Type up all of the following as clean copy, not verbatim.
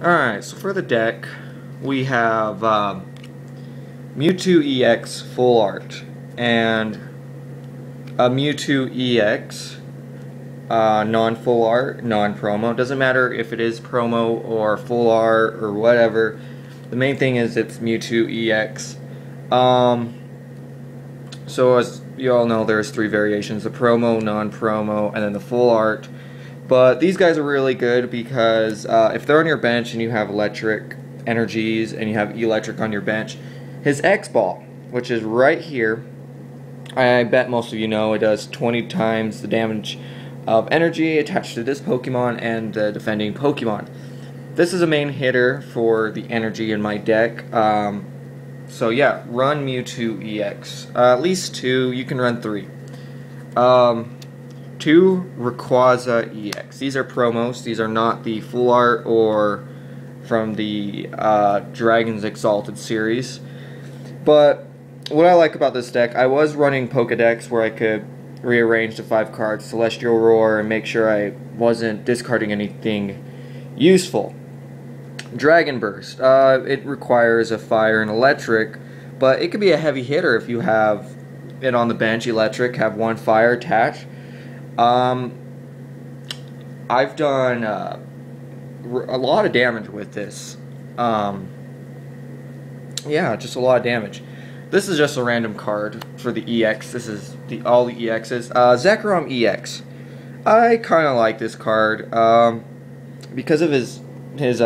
Alright, so for the deck, we have Mewtwo EX Full Art and a Mewtwo EX non-full art, non-promo. Doesn't matter if it is promo or full art or whatever. The main thing is it's Mewtwo EX. So as you all know, there's three variations: the promo, non-promo, and then the full art. But these guys are really good because if they're on your bench and you have electric energies and you have electric on your bench, his X-Ball, which is right here, I bet most of you know it does 20 times the damage of energy attached to this Pokemon and the defending Pokemon. This is a main hitter for the energy in my deck. So yeah, run Mewtwo EX. At least two, you can run three. Two Rayquaza EX. These are promos. These are not the full art or from the Dragon's Exalted series. But what I like about this deck, I was running Pokedex where I could rearrange the 5 cards, Celestial Roar, and make sure I wasn't discarding anything useful. Dragon Burst. It requires a fire and electric, but it could be a heavy hitter if you have it on the bench, electric, have one fire attached. I've done a lot of damage with this. Yeah, just a lot of damage. This is just a random card for the EX. This is all the EXs. Zekrom EX. I kind of like this card because of his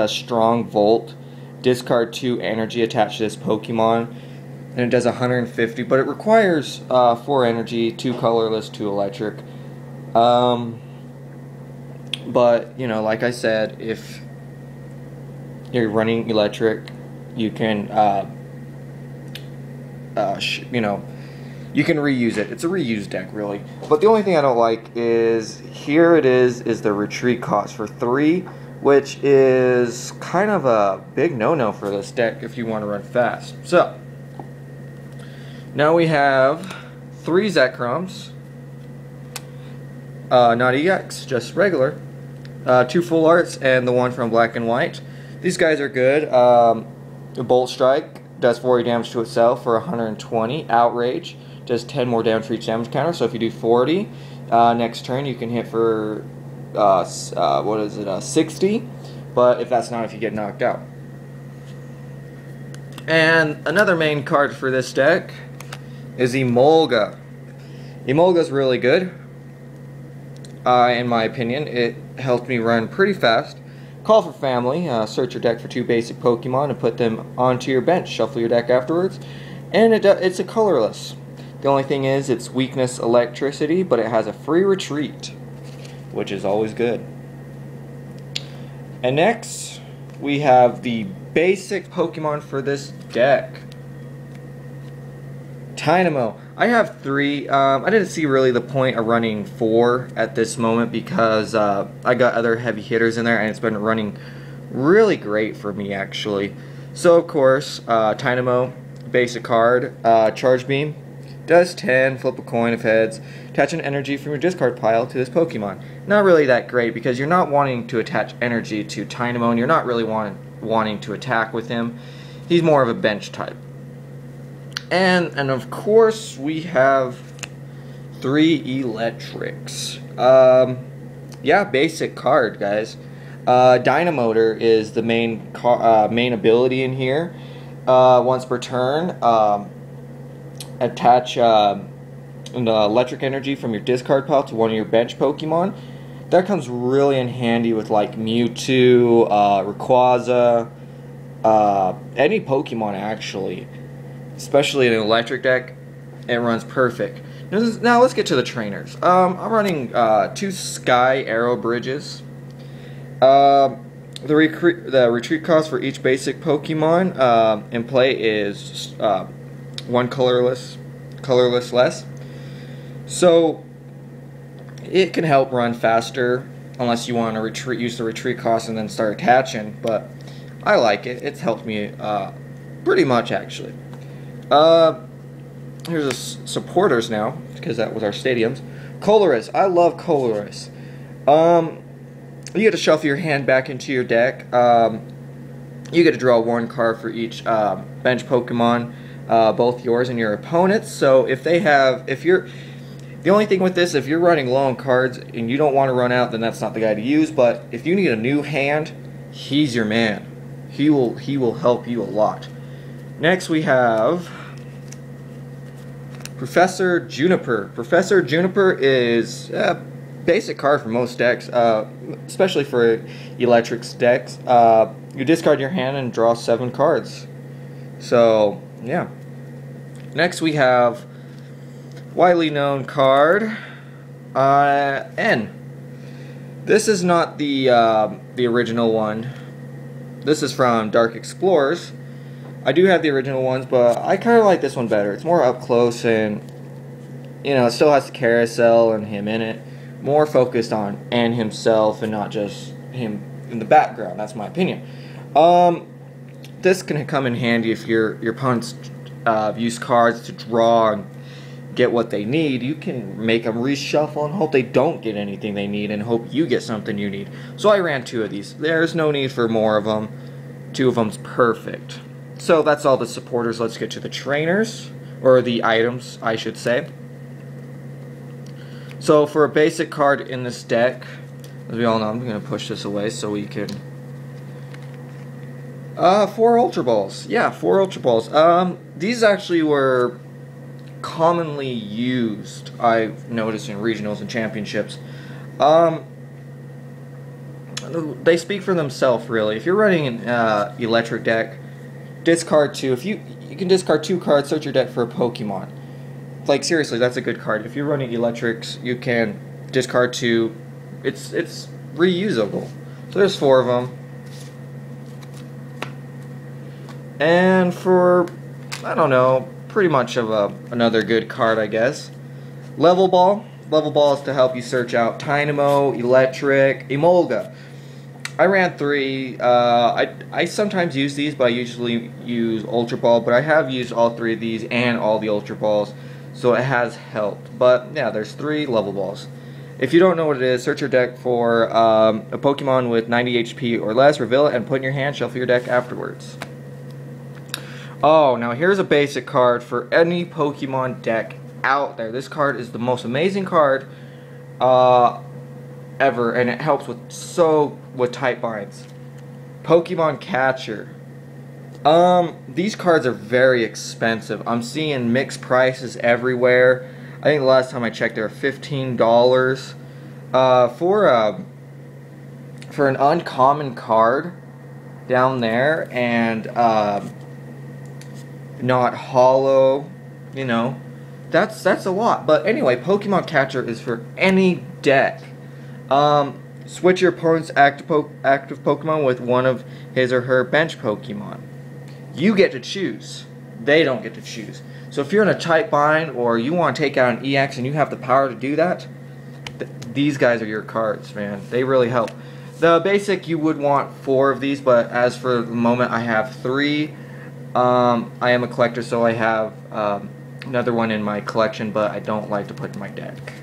strong Volt. Discard 2 energy attached to this Pokemon, and it does 150, but it requires 4 energy, 2 colorless, 2 electric. But, you know, like I said, if you're running electric, you can, you know, you can reuse it. It's a reuse deck, really. But the only thing I don't like is, here it is the retreat cost for 3, which is kind of a big no-no for this deck if you want to run fast. So, now we have 3 Zekroms. Not EX, just regular. 2 full arts and the one from Black and White. These guys are good. Bolt Strike does 40 damage to itself for 120. Outrage does 10 more damage for each damage counter. So if you do 40, next turn you can hit for 60. But if that's not if you get knocked out. And another main card for this deck is Emolga. Emolga's really good. In my opinion, it helped me run pretty fast. Call for family, search your deck for 2 basic Pokemon and put them onto your bench. Shuffle your deck afterwards, and it's a colorless. The only thing is its weakness electricity, but it has a free retreat, which is always good. And next, we have the basic Pokemon for this deck. Dynamo. I have 3. I didn't see really the point of running 4 at this moment because I got other heavy hitters in there and it's been running really great for me actually. So of course, Dynamo, basic card, Charge Beam, does 10, flip a coin of heads, attach an energy from your discard pile to this Pokemon. Not really that great because you're not wanting to attach energy to Dynamo and you're not really wanting to attack with him. He's more of a bench type. And of course we have 3 Electrics. Yeah, basic card, guys. Dynamotor is the main ability in here. Once per turn, attach the electric energy from your discard pile to one of your bench Pokemon. That comes really in handy with like Mewtwo, Rayquaza, any Pokemon actually. Especially in an electric deck, it runs perfect. Now let's get to the trainers. I'm running 2 Sky Arrow Bridges. The retreat cost for each basic Pokemon in play is 1 colorless less. So it can help run faster unless you want to use the retreat cost and then start attaching. But I like it. It's helped me pretty much actually. Here's the supporters now, because that was our stadiums. Colorus. I love Colorus. You get to shuffle your hand back into your deck. You get to draw one card for each bench Pokemon, both yours and your opponent's. So if they have, the only thing with this, if you're running low on cards and you don't want to run out, then that's not the guy to use. But if you need a new hand, he's your man. He will help you a lot. Next we have Professor Juniper. Professor Juniper is a basic card for most decks, especially for Eelektrik decks. You discard your hand and draw 7 cards. So yeah. Next we have widely known card N. This is not the original one. This is from Dark Explorers. I do have the original ones, but I kind of like this one better. It's more up close, and you know, it still has the carousel and him in it. More focused on N himself and not just him in the background. That's my opinion. This can come in handy if your opponents use cards to draw and get what they need. You can make them reshuffle and hope they don't get anything they need and hope you get something you need. So I ran 2 of these. There's no need for more of them. 2 of them's perfect. So that's all the supporters. Let's get to the trainers, or the items I should say. So for a basic card in this deck, as we all know, I'm going to push this away so we can 4 Ultra Balls. Yeah, 4 Ultra Balls. These actually were commonly used, I've noticed, in regionals and championships. They speak for themselves, really. If you're running an Eelektrik deck, discard 2. If you can discard 2 cards, search your deck for a Pokemon. Like, seriously, that's a good card. If you're running Eelektrik, you can discard 2. It's reusable. So there's 4 of them. And for, I don't know, pretty much of another good card, I guess. Level Ball. Level Ball is to help you search out Dynamo, Eelektrik, Emolga. I ran 3. I sometimes use these, but I usually use Ultra Ball. But I have used all 3 of these and all the Ultra Balls, so it has helped. But yeah, there's 3 Level Balls. If you don't know what it is, search your deck for a Pokemon with 90 HP or less, reveal it, and put it in your hand, shuffle your deck afterwards. Oh, now here's a basic card for any Pokemon deck out there. This card is the most amazing card ever, and it helps with type binds. Pokemon Catcher. These cards are very expensive. I'm seeing mixed prices everywhere. I think the last time I checked, they were $15 for an uncommon card down there, and not hollow, you know, that's a lot. But anyway, Pokemon Catcher is for any deck. Switch your opponent's active Pokemon with one of his or her bench Pokemon. You get to choose. They don't get to choose. So if you're in a tight bind or you want to take out an EX and you have the power to do that, these guys are your cards, man. They really help. The basic, you would want 4 of these, but as for the moment, I have 3. I am a collector, so I have another one in my collection, but I don't like to put in my deck.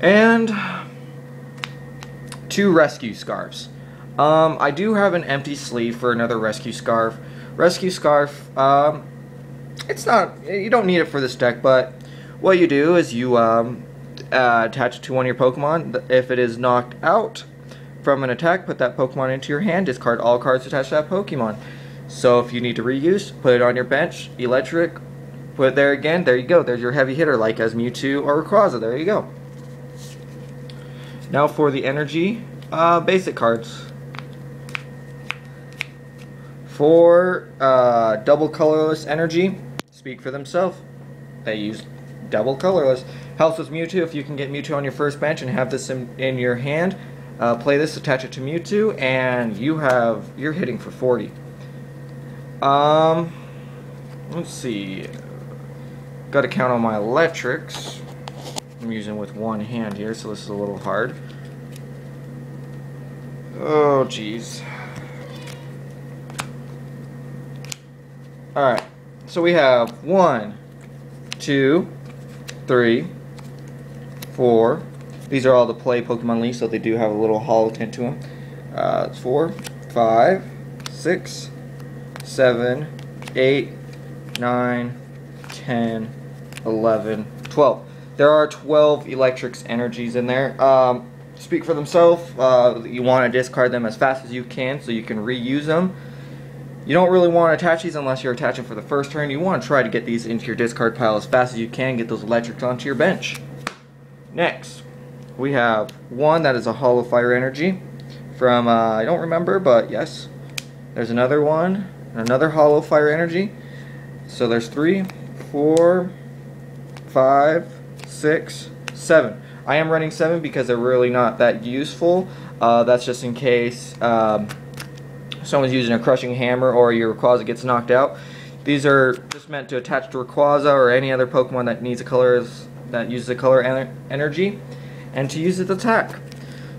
And 2 rescue scarves. I do have an empty sleeve for another rescue scarf. Rescue scarf, it's not, you don't need it for this deck, but what you do is you attach it to one of your Pokemon. If it is knocked out from an attack, put that Pokemon into your hand, discard all cards attached to that Pokemon. So if you need to reuse, put it on your bench, Eelektrik, put it there again, there you go. There's your heavy hitter, like as Mewtwo or Rayquaza, there you go. Now for the energy, basic cards. For double colorless energy, speak for themselves. They use double colorless. Helps with Mewtwo. If you can get Mewtwo on your first bench and have this in your hand, play this, attach it to Mewtwo, and you're hitting for 40. Let's see. Got to count on my electrics. I'm using with one hand here, so this is a little hard. Oh, jeez. Alright, so we have 1, 2, 3, 4. These are all the play Pokemon League, so they do have a little hollow tint to them. 4, 5, 6, 7, 8, 9, 10, 11, 12. There are 12 Eelektrik energies in there. Speak for themselves. You want to discard them as fast as you can so you can reuse them. You don't really want to attach these unless you're attaching for the first turn. You want to try to get these into your discard pile as fast as you can, get those Eelektrik onto your bench. Next, we have one that is a Hollow Fire energy from, I don't remember, but yes. There's another one, another Hollow Fire energy. So there's 3, 4, 5, 6, 7. I am running 7 because they're really not that useful. That's just in case someone's using a crushing hammer or your Rayquaza gets knocked out. These are just meant to attach to Rayquaza or any other Pokemon that needs a color, that uses a color energy, and to use its attack.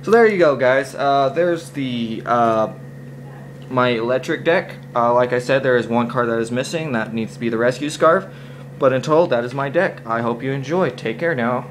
So there you go, guys. There's the my Eelektrik deck. Like I said, there is one card that is missing. That needs to be the Rescue Scarf. But in total, that is my deck. I hope you enjoy. Take care now.